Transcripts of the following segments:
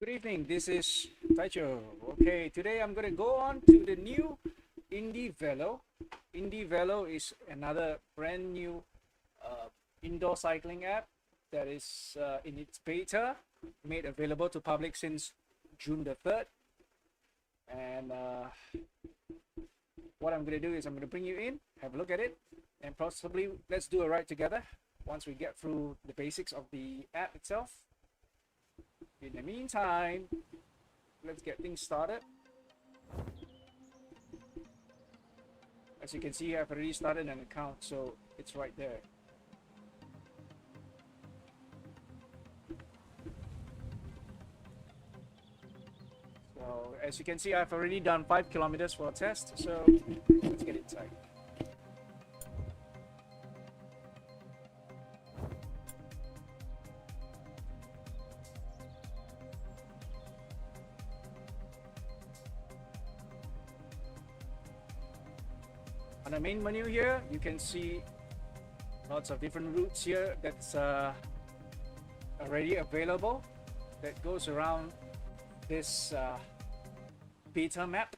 Good evening, this is Taicho. Okay, today I'm going to go on to the new indieVelo. indieVelo is another brand new uh, indoor cycling app that is in its beta, made available to public since June the 3rd. And what I'm going to do is I'm going to bring you in, have a look at it, and possibly let's do a ride together once we get through the basics of the app itself. In the meantime, let's get things started. As you can see, I've already started an account, so it's right there. So as you can see, I've already done 5 kilometers for a test, so let's get inside. On the main menu here, you can see lots of different routes here that's already available that goes around this beta map.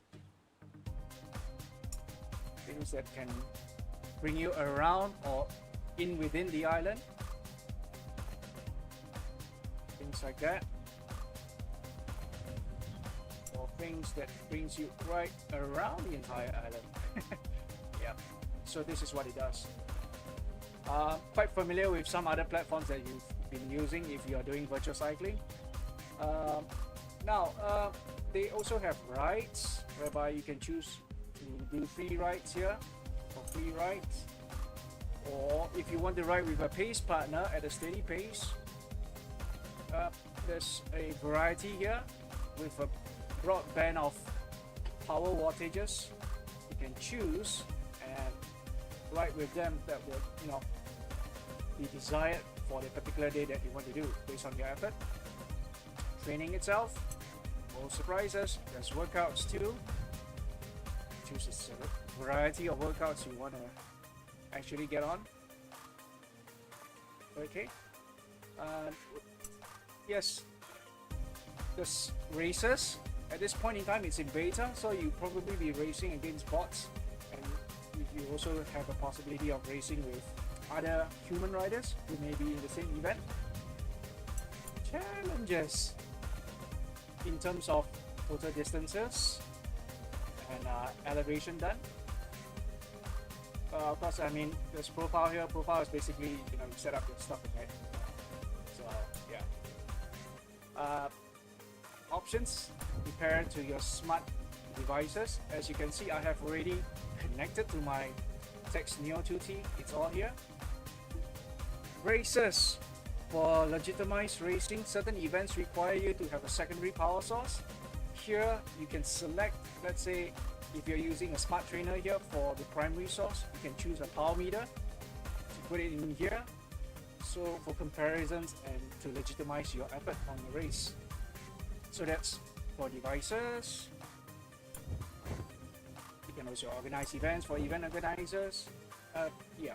Things that can bring you around or in within the island. Things like that. Or things that brings you right around the entire island. Yeah, so this is what it does. Quite familiar with some other platforms that you've been using if you are doing virtual cycling. Now, they also have rides whereby you can choose to do free rides here or free rides, or if you want to ride with a pace partner at a steady pace, there's a variety here with a broad band of power wattages. You can choose and ride with them that will, be desired for the particular day that you want to do based on your effort. Training itself, no surprises. There's workouts too. Choose a variety of workouts you want to actually get on. Okay. Yes. There's races. At this point in time, it's in beta, so you probably be racing against bots, and you also have a possibility of racing with other human riders who may be in the same event. Challenges in terms of total distances and elevation done. Of course, I mean, there's profile here. Profile is basically, you set up your stuff, right? So yeah. Options, compare to your smart devices. As you can see, I have already connected to my Text Neo 2T. It's all here. Races. For legitimized racing, certain events require you to have a secondary power source. Here you can select, let's say if you're using a smart trainer here for the primary source, you can choose a power meter to put it in here, so for comparisons and to legitimize your effort on the race. So that's for devices. You can also organize events for event organizers. Yeah,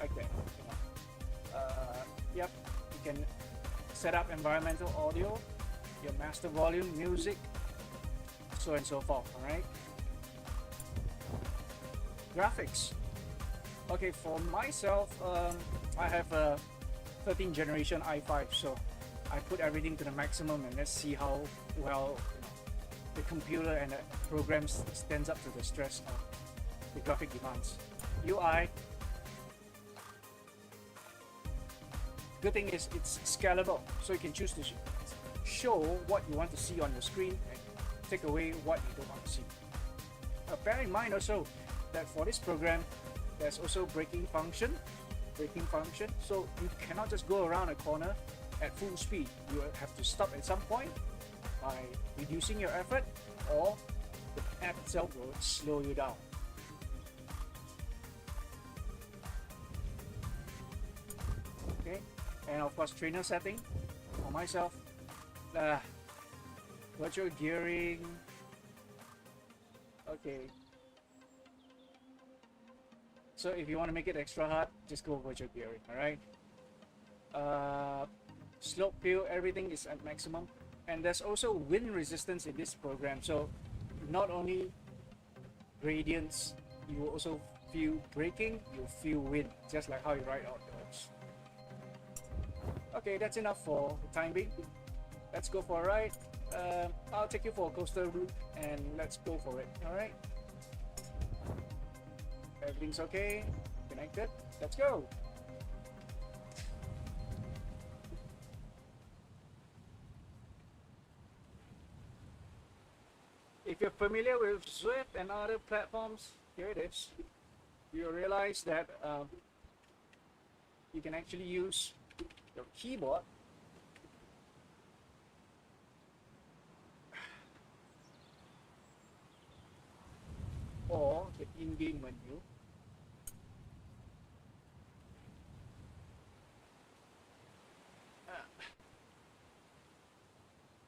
like that. Yep, you can set up environmental audio, your master volume, music, so and so forth. All right. Graphics. Okay, for myself, I have a 13th generation i5, so I put everything to the maximum, and let's see how well the computer and the programs stands up to the stress of the graphic demands. UI. Good thing is it's scalable, so you can choose to show what you want to see on your screen and take away what you don't want to see. Bear in mind also that for this program, there's also braking function, so you cannot just go around a corner at full speed. You have to stop at some point by reducing your effort, or the app itself will slow you down. Okay, and of course trainer setting for myself, virtual gearing. Okay, so if you want to make it extra hard, just go virtual gearing. All right. Slope fill, everything is at maximum. And there's also wind resistance in this program, so not only gradients, you will also feel braking, you'll feel wind, just like how you ride outdoors. Okay, that's enough for the time being. Let's go for a ride. I'll take you for a coastal route and let's go for it, alright? Everything's okay, connected, let's go! If you're familiar with Zwift and other platforms, here it is. You'll realize that you can actually use your keyboard or the in-game menu.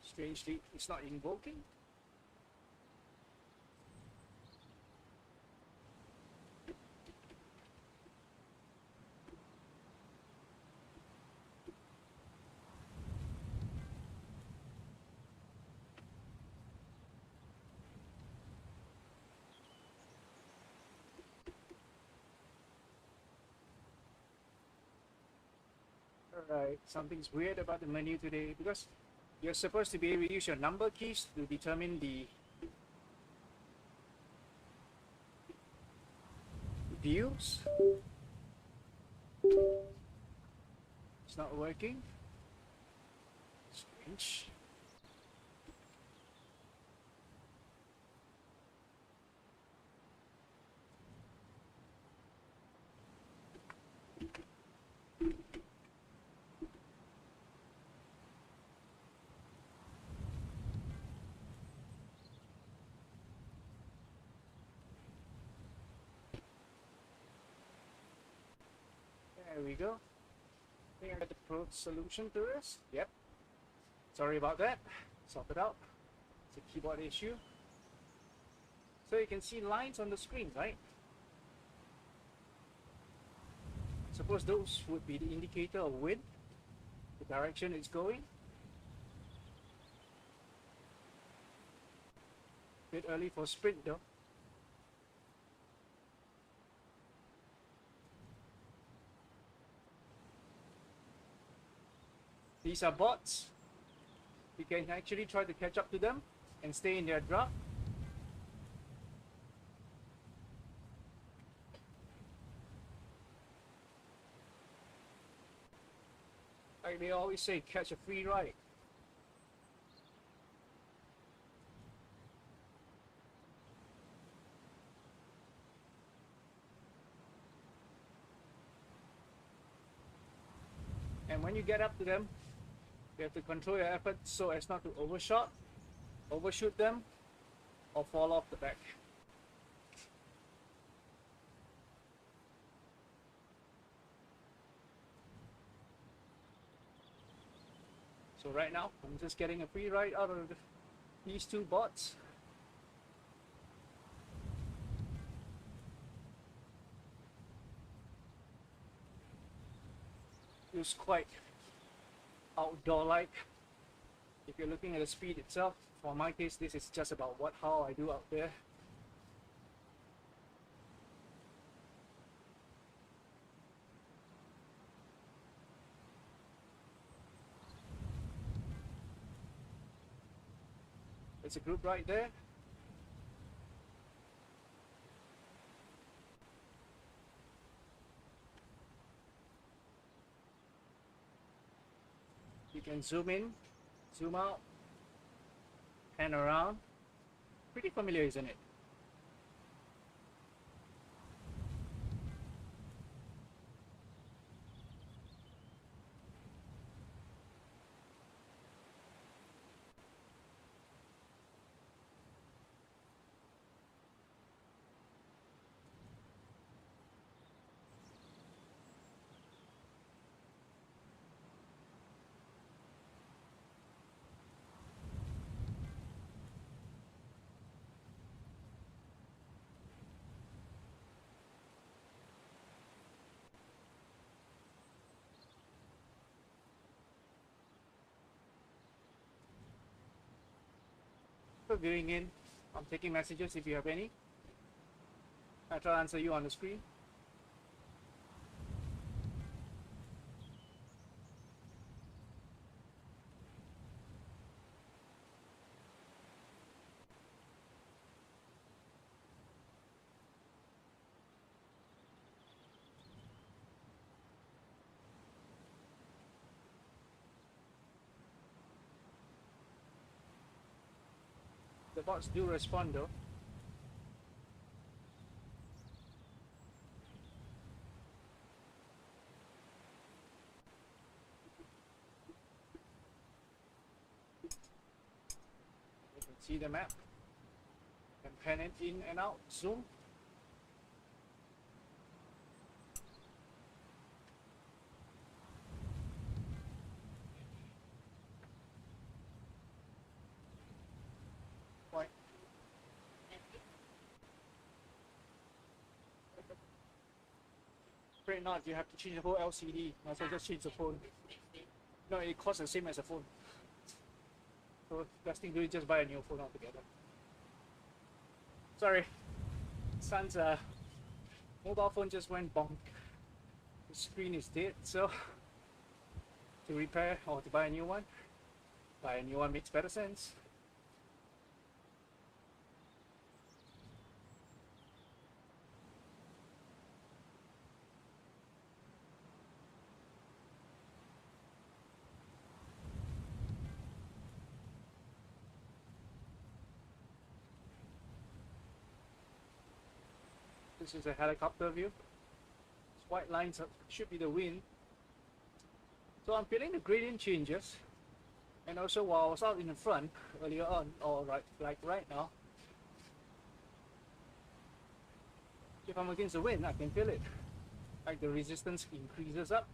Strangely, it's not invoking. Alright, something's weird about the menu today because you're supposed to be able to use your number keys to determine the views. It's not working. Strange. There we go. I think I got the pro solution to this. Yep. Sorry about that. Sort it out. It's a keyboard issue. So you can see lines on the screen, right? Suppose those would be the indicator of wind, the direction it's going. Bit early for sprint though. These are bots. You can actually try to catch up to them and stay in their drop. Like they always say, catch a free ride. And when you get up to them, you have to control your effort so as not to overshoot them, or fall off the back. So right now, I'm just getting a free ride out of these two bots. It's quite outdoor-like. If you're looking at the speed itself, for my case, this is just about how I do out there. It's a group right there. You can zoom in, zoom out, pan around. Pretty familiar, isn't it? After viewing in, I'm taking messages if you have any. I try to answer you on the screen. The bots do respond though. You can see the map. You can pan it in and out, zoom. Right. Afraid not, you have to change the whole LCD. Might as well just change the phone. No, it costs the same as a phone. So best thing to do is just buy a new phone altogether. Sorry, son's mobile phone just went bonk. The screen is dead, so to repair or to buy a new one makes better sense. This is a helicopter view. These white lines should be the wind. So I'm feeling the gradient changes. And also while I was out in the front earlier on, or like right now, if I'm against the wind, I can feel it. Like the resistance increases up.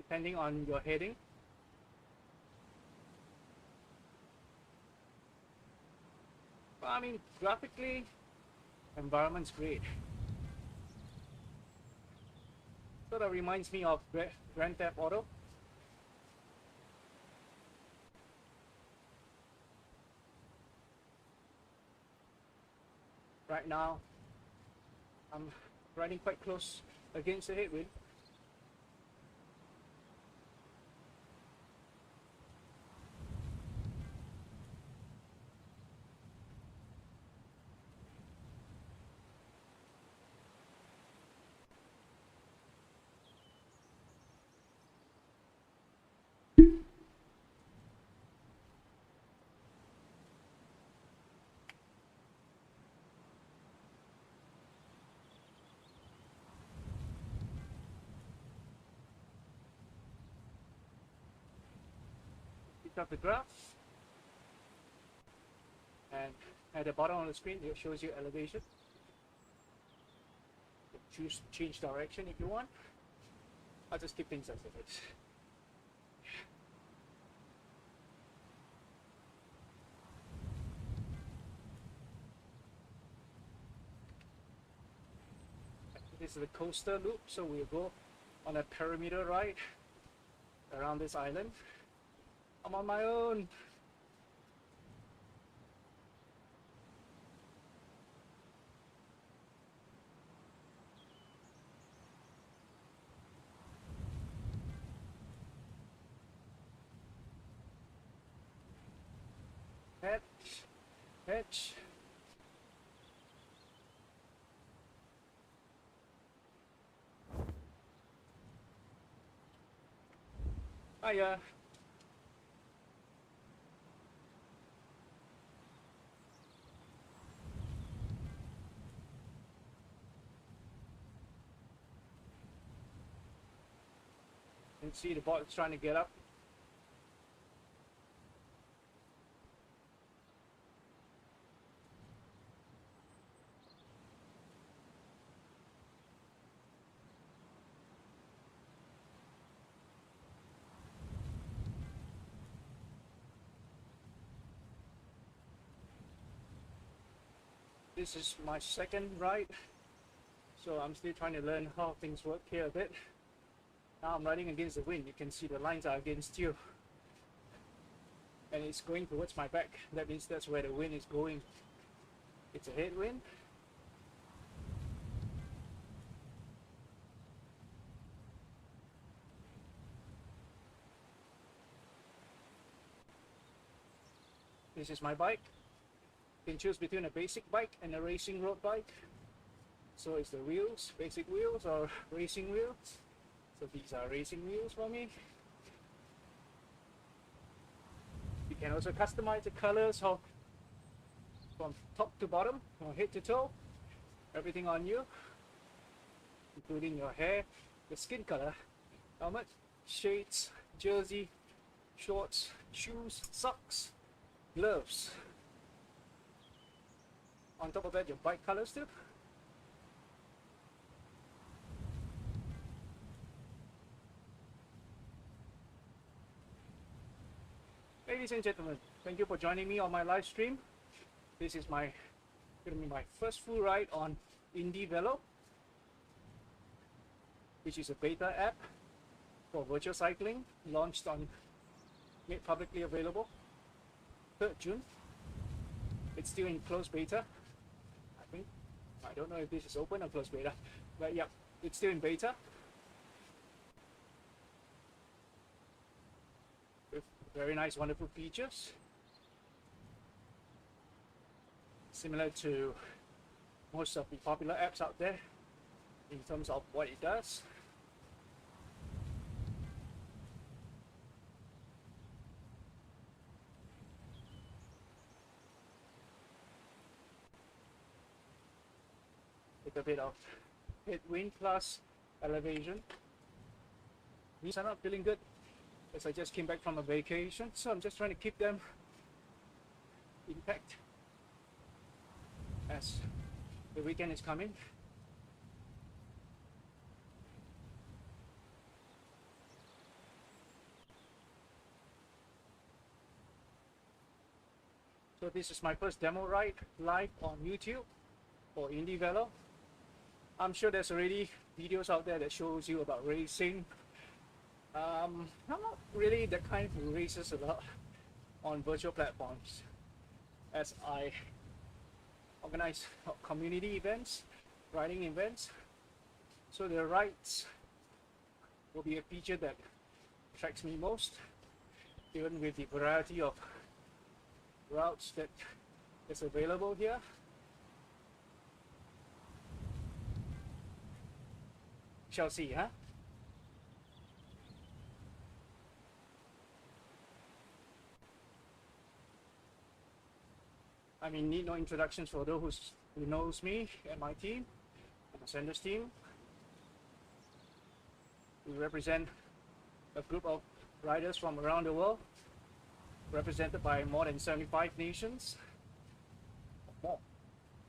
Depending on your heading. But I mean, graphically, environment's great. Sort of reminds me of Grand Theft Auto. Right now, I'm riding quite close against the headwind. Pick up the graph, and at the bottom of the screen it shows you elevation. Choose change direction if you want. I'll just keep things as it is. This is the coaster loop, so we'll go on a perimeter ride around this island. I'm on my own. Hedge. Hiya. You can see the bot is trying to get up. This is my second ride. So I'm still trying to learn how things work here a bit. Now I'm riding against the wind. You can see the lines are against you. And it's going towards my back. That means that's where the wind is going. It's a headwind. This is my bike. You can choose between a basic bike and a racing road bike. So it's the wheels, basic wheels or racing wheels. So these are racing wheels for me. You can also customize the colors from top to bottom, or head to toe. Everything on you, including your hair, the skin color, helmet, shades, jersey, shorts, shoes, socks, gloves. On top of that, your bike colors too. Ladies and gentlemen, thank you for joining me on my live stream. This is going to be my first full ride on indieVelo, which is a beta app for virtual cycling, made publicly available 3rd June. It's still in closed beta, I think. I don't know if this is open or closed beta, but yeah, it's still in beta. With very nice, wonderful features. Similar to most of the popular apps out there in terms of what it does. With a bit of headwind plus elevation. These are not feeling good as I just came back from a vacation, so I'm just trying to keep them intact as the weekend is coming. So this is my first demo ride live on YouTube for indieVelo. I'm sure there's already videos out there that shows you about racing. I'm not really the kind who races a lot on virtual platforms, as I organize community events, riding events. So the rides will be a feature that attracts me most, even with the variety of routes that is available here. Shall see, huh? I mean, need no introductions for those who knows me and my team, and the Sanders team. We represent a group of riders from around the world, represented by more than 75 nations, or more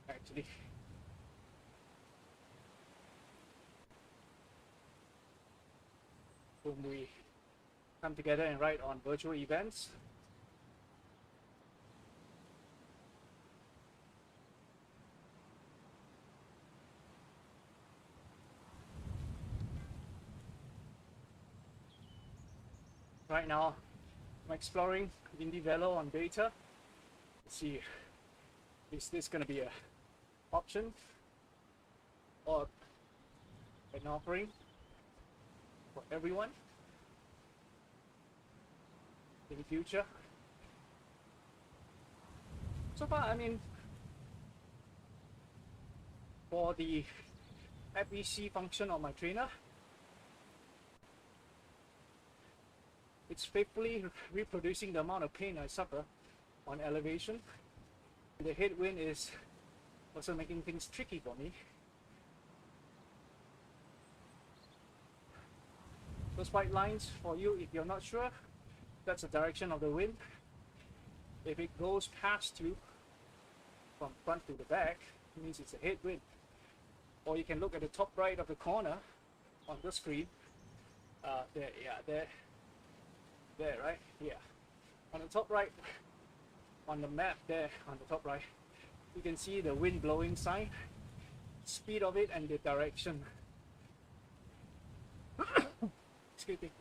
actually. Whom we come together and ride on virtual events. Right now, I'm exploring indieVelo on beta. Let's see, is this going to be an option or an offering for everyone in the future? So far, I mean, for the FEC function on my trainer, it's faithfully reproducing the amount of pain I suffer on elevation. The headwind is also making things tricky for me. Those white lines, for you, if you're not sure, that's the direction of the wind. If it goes past you from front to the back, it means it's a headwind. Or you can look at the top right of the corner on the screen. There, right? Yeah. On the top right, on the map there, on the top right, you can see the wind blowing sign. speed of it and the direction. Excuse me.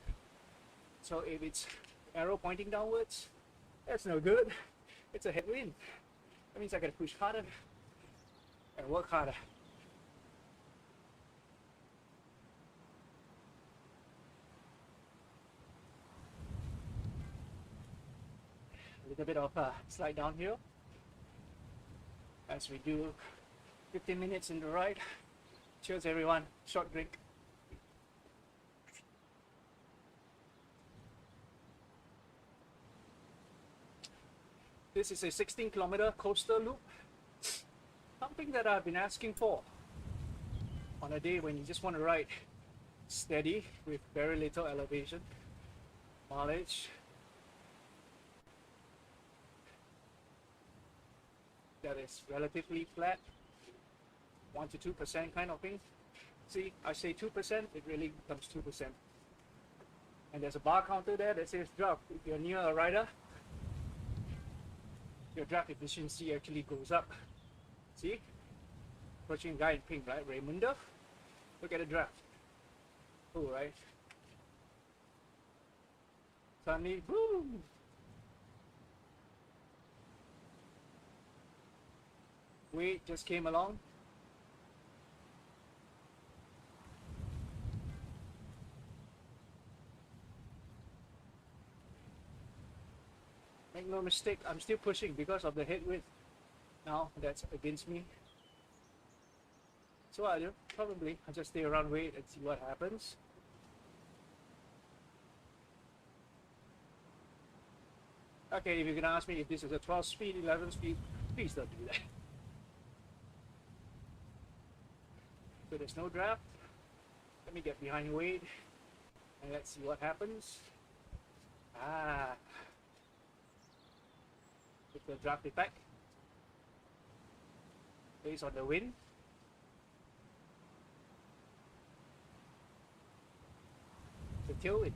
So if it's arrow pointing downwards, that's no good. It's a headwind. That means I gotta push harder and work harder. A little bit of a slide downhill as we do 15 minutes in the ride. Cheers everyone, short drink. This is a 16-kilometer coastal loop. Something that I've been asking for on a day when you just want to ride steady with very little elevation, mileage. That is relatively flat, 1 to 2% kind of thing. See, I say 2%, it really becomes 2%. And there's a bar counter there that says draft. If you're near a rider, your draft efficiency actually goes up. See? Approaching a guy in pink, right? Raimundo. Look at the draft. Cool, right? Suddenly, boom! Wade just came along. Make no mistake, I'm still pushing because of the headwind. Now that's against me. So I do, probably I'll just stay around Wade and see what happens. Okay, if you're gonna ask me if this is a 12 speed, 11 speed, please don't do that. So there's no draft. Let me get behind Wade and let's see what happens. With the draft effect based on the wind. The tailwind.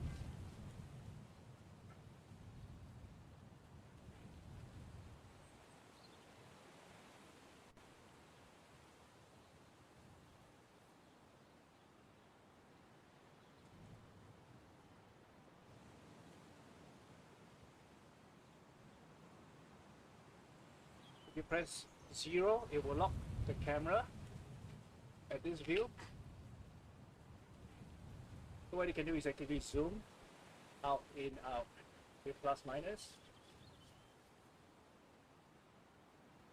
If you press 0, it will lock the camera at this view. So what you can do is actually zoom out, in, out with plus minus.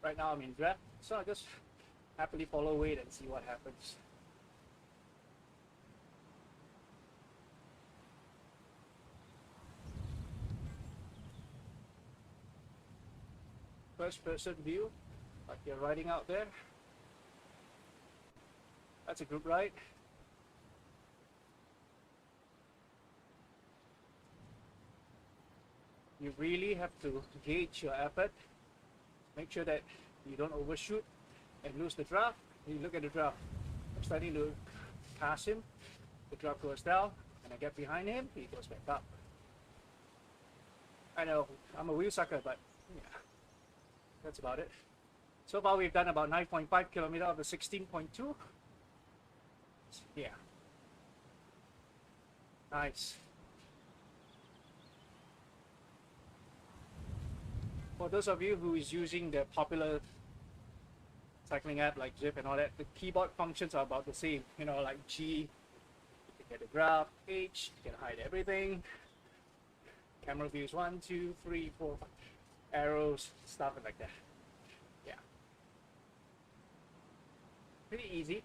Right now I'm in draft, so I just happily follow Wade and see what happens. First person view, like you're riding out there. That's a group ride. You really have to gauge your effort. Make sure that you don't overshoot and lose the draft. You look at the draft. I'm starting to pass him. The draft goes down, and I get behind him. He goes back up. I know I'm a wheel sucker, but yeah, that's about it. So far, we've done about 9.5 kilometers of the 16.2. Yeah, nice. For those of you who is using the popular cycling app like Zip and all that, the keyboard functions are about the same. You know, like G, you can get a graph, H, you can hide everything. Camera views 1, 2, 3, 4, 5, arrows, stuff like that. Yeah. Pretty easy.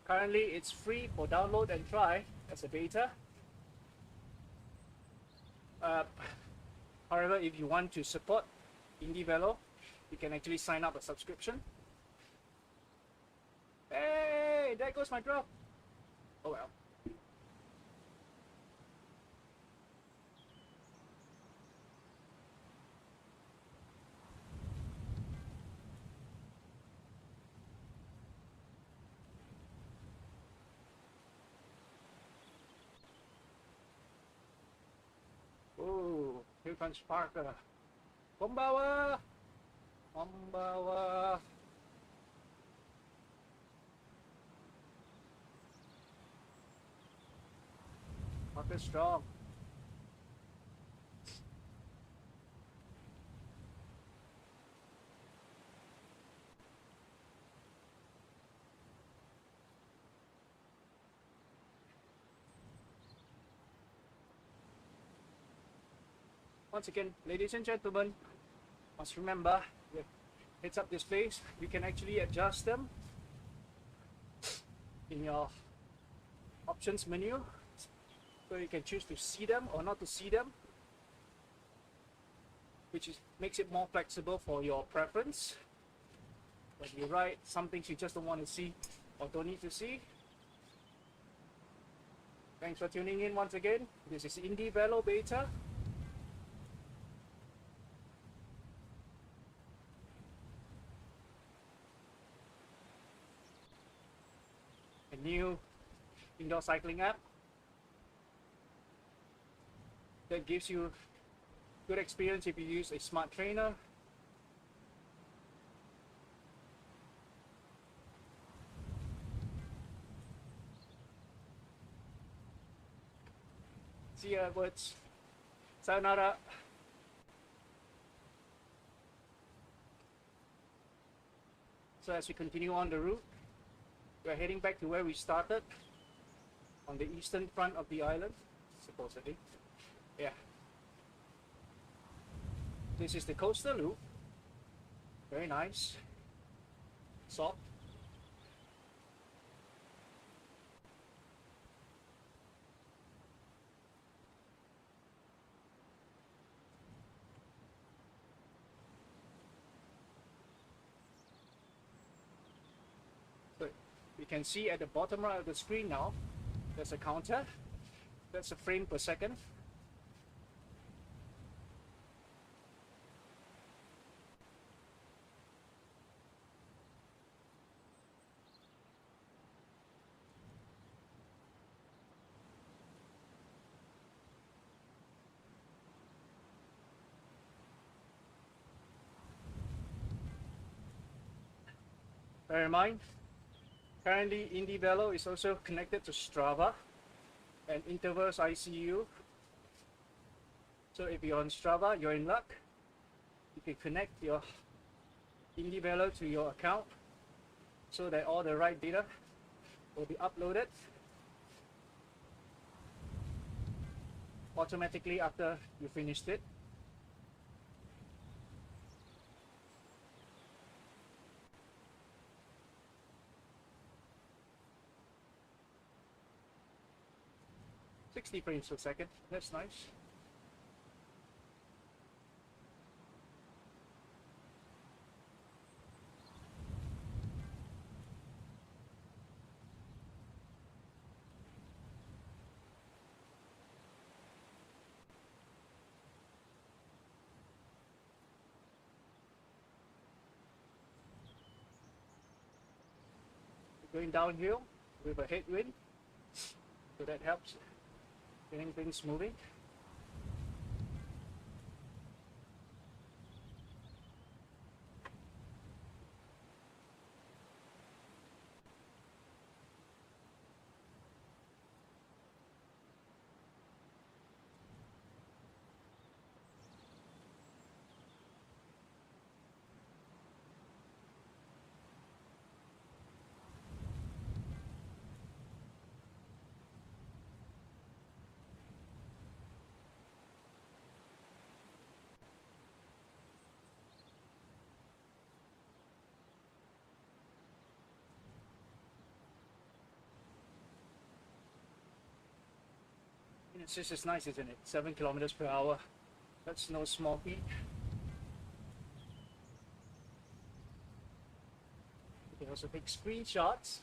Currently, it's free for download and try as a beta. However, if you want to support indieVelo, you can actually sign up a subscription. Hey, there goes my drop. Oh well. Oh, here comes Parker. Konbawa! Konbawa! Not as strong. Once again, ladies and gentlemen, must remember with heads-up displays, you can actually adjust them in your options menu, so you can choose to see them or not to see them, which makes it more flexible for your preference. When you write some things you just don't want to see or don't need to see. Thanks for tuning in once again. This is indieVelo Beta. A new indoor cycling app that gives you good experience if you use a smart trainer. See ya, words. Sayonara. So as we continue on the route, we're heading back to where we started, on the eastern front of the island, supposedly. Yeah. This is the coastal loop. Very nice. Soft. So you can see at the bottom right of the screen now, there's a counter. That's a frame per second. Bear in mind, currently indieVelo is also connected to Strava and Interverse ICU. So if you're on Strava, you're in luck. You can connect your indieVelo to your account so that all the right data will be uploaded automatically after you finished it. "60 frames per second, that's nice. Going downhill with a headwind, so that helps getting things moving. It's just as nice, isn't it? 7 kilometers per hour. That's no small feat. You can also take screenshots.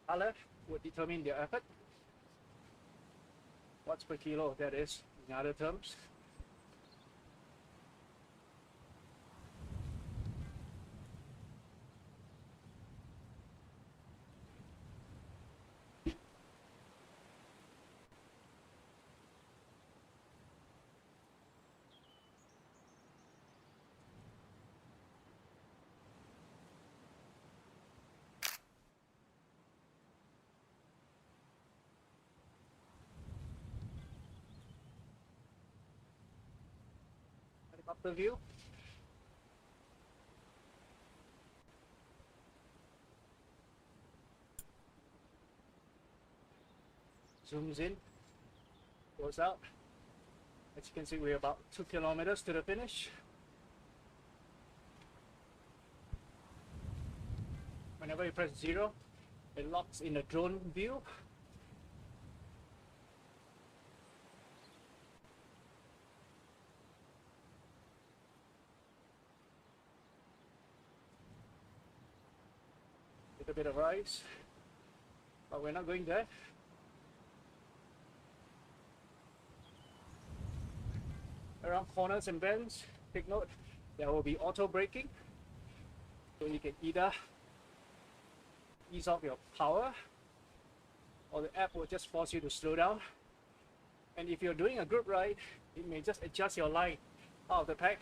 Color would determine their effort. watts per kilo, that is, in other terms. Helicopter view. Zooms in, goes out. As you can see, we're about 2 kilometers to the finish. Whenever you press 0, it locks in a drone view. Little bit of rise, but we're not going there. Around corners and bends, take note, there will be auto braking. So you can either ease off your power, or the app will just force you to slow down. And if you're doing a group ride, it may just adjust your line out of the pack,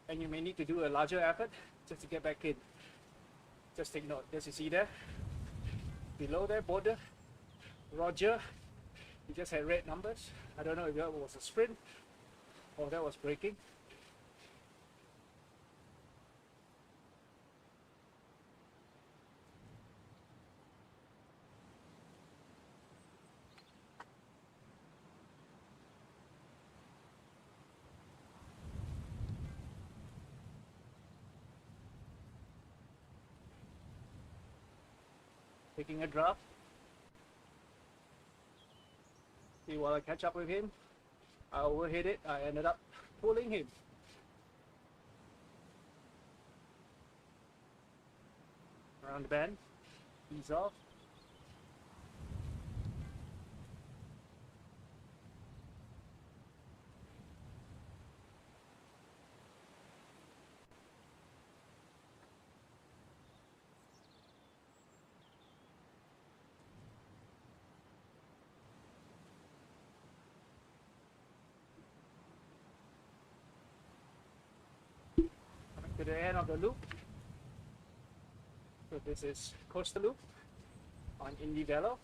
and you may need to do a larger effort just to get back in. Just take note, as you see there, below there, border, Roger, he just had red numbers. I don't know if that was a sprint or that was braking. Taking a draft. See, while I catch up with him, I overhit it. I ended up pulling him. Around the bend, ease off. To the end of the loop. So this is coastal loop on indieVelo.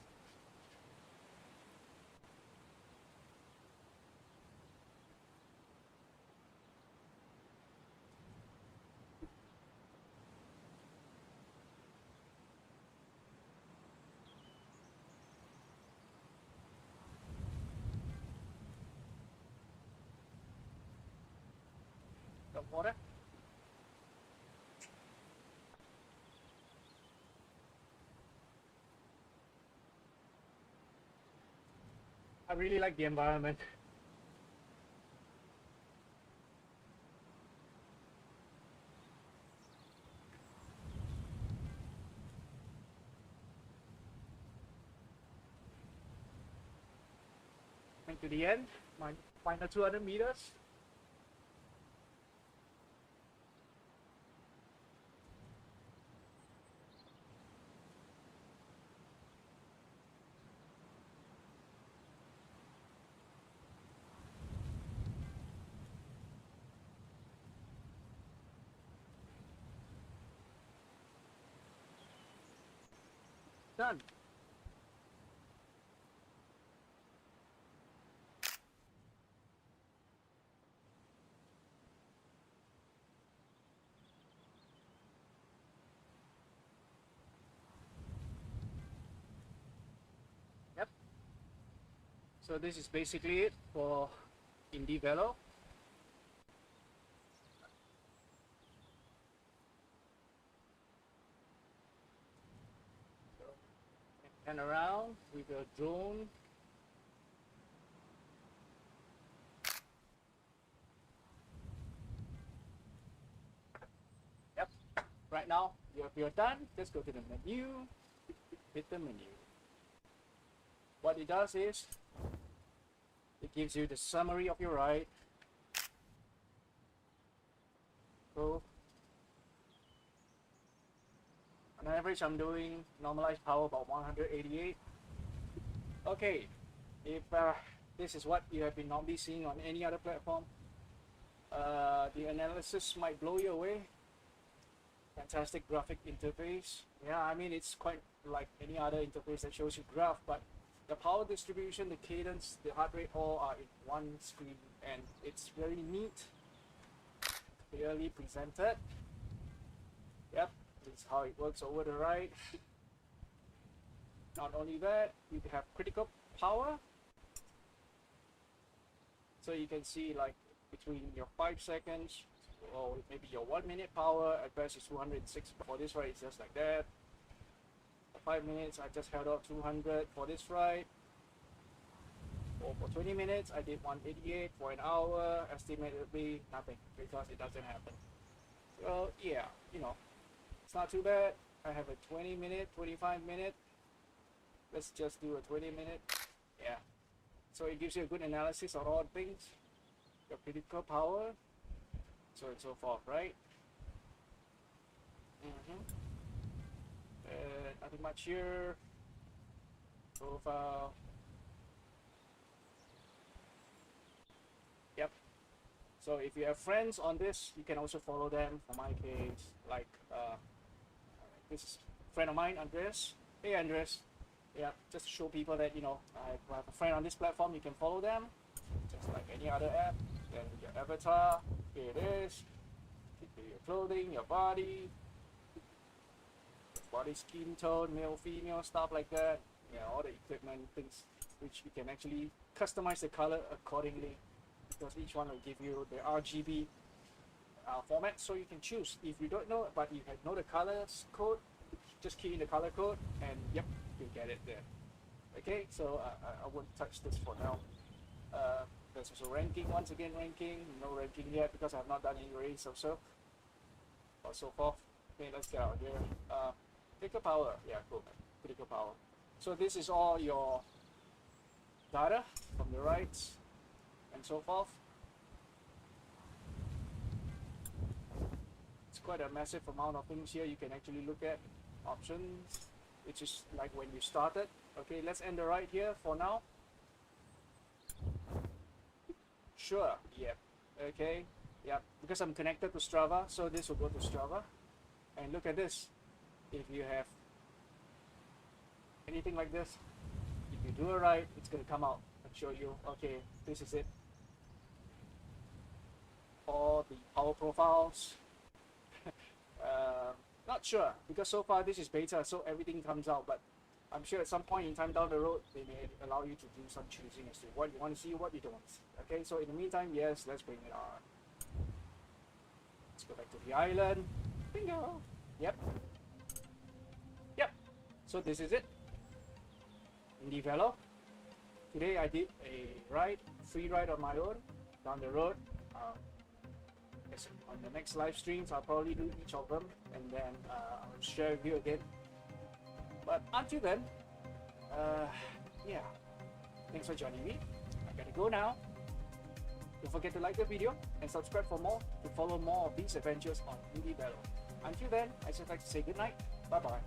The water. I really like the environment. And to the end, my final 200 meters. Done. Yep. So this is basically it for indieVelo. And around with a drone. Yep. Right now, if you're done, just go to the menu, hit the menu. What it does is gives you the summary of your ride. So on average, I'm doing normalized power about 188. Okay, if this is what you have been normally seeing on any other platform, the analysis might blow you away. Fantastic graphic interface. Yeah, I mean, it's quite like any other interface that shows you graph, but the power distribution, the cadence, the heart rate, all are in one screen, and it's very neat, clearly presented. Yep, this is how it works over the ride. Not only that, you have critical power, so you can see like between your 5 seconds or maybe your 1 minute power. At best is 206. For this ride, it's just like that. For 5 minutes, I just held out 200 for this ride. Or for 20 minutes, I did 188. For an hour, estimatedly nothing, because it doesn't happen. So yeah, you know, it's not too bad. I have a 20 minute, 25 minute. Let's just do a 20 minute. Yeah. So it gives you a good analysis on all things. Your critical power, so and so forth, right? Nothing much here. Profile. Yep. So if you have friends on this, you can also follow them. For my case, like this is a friend of mine, Andres. Hey, Andres. Yeah, just to show people that, you know, I have a friend on this platform, you can follow them, just like any other app. Then your avatar, here it is. Your clothing, your body skin tone, male, female, stuff like that. Yeah, all the equipment, things which you can actually customize the color accordingly, because each one will give you the RGB format, so you can choose. If you don't know, but you know the colors code, just key in the color code, and yep, you get it there. Okay, so I won't touch this for now. There's also ranking, once again ranking, no ranking yet because I have not done any race or so forth. Okay, let's get out here. Critical power, yeah, cool, critical power. So this is all your data from the rides and so forth. It's quite a massive amount of things here you can actually look at. Options, which is like when you started. Okay, let's end the ride here for now. Sure, yep, okay, yep, because I'm connected to Strava, so this will go to Strava. And look at this, if you have anything like this, if you do a ride, it's going to come out and show you, okay, this is it. All the power profiles. Not sure, because so far this is beta, so everything comes out, but I'm sure at some point in time down the road, they may allow you to do some choosing as to what you want to see, what you don't want to see. Okay, so in the meantime, yes, let's bring it on. Let's go back to the island. Bingo! Yep. Yep. So this is it. indieVelo. Today I did a ride, free ride on my own, down the road. On the next live streams, I'll probably do each of them, and then I'll share with you again. But until then, yeah, thanks for joining me. I gotta go now. Don't forget to like the video and subscribe for more to follow more of these adventures on indieVelo. Until then, I just like to say good night. Bye bye.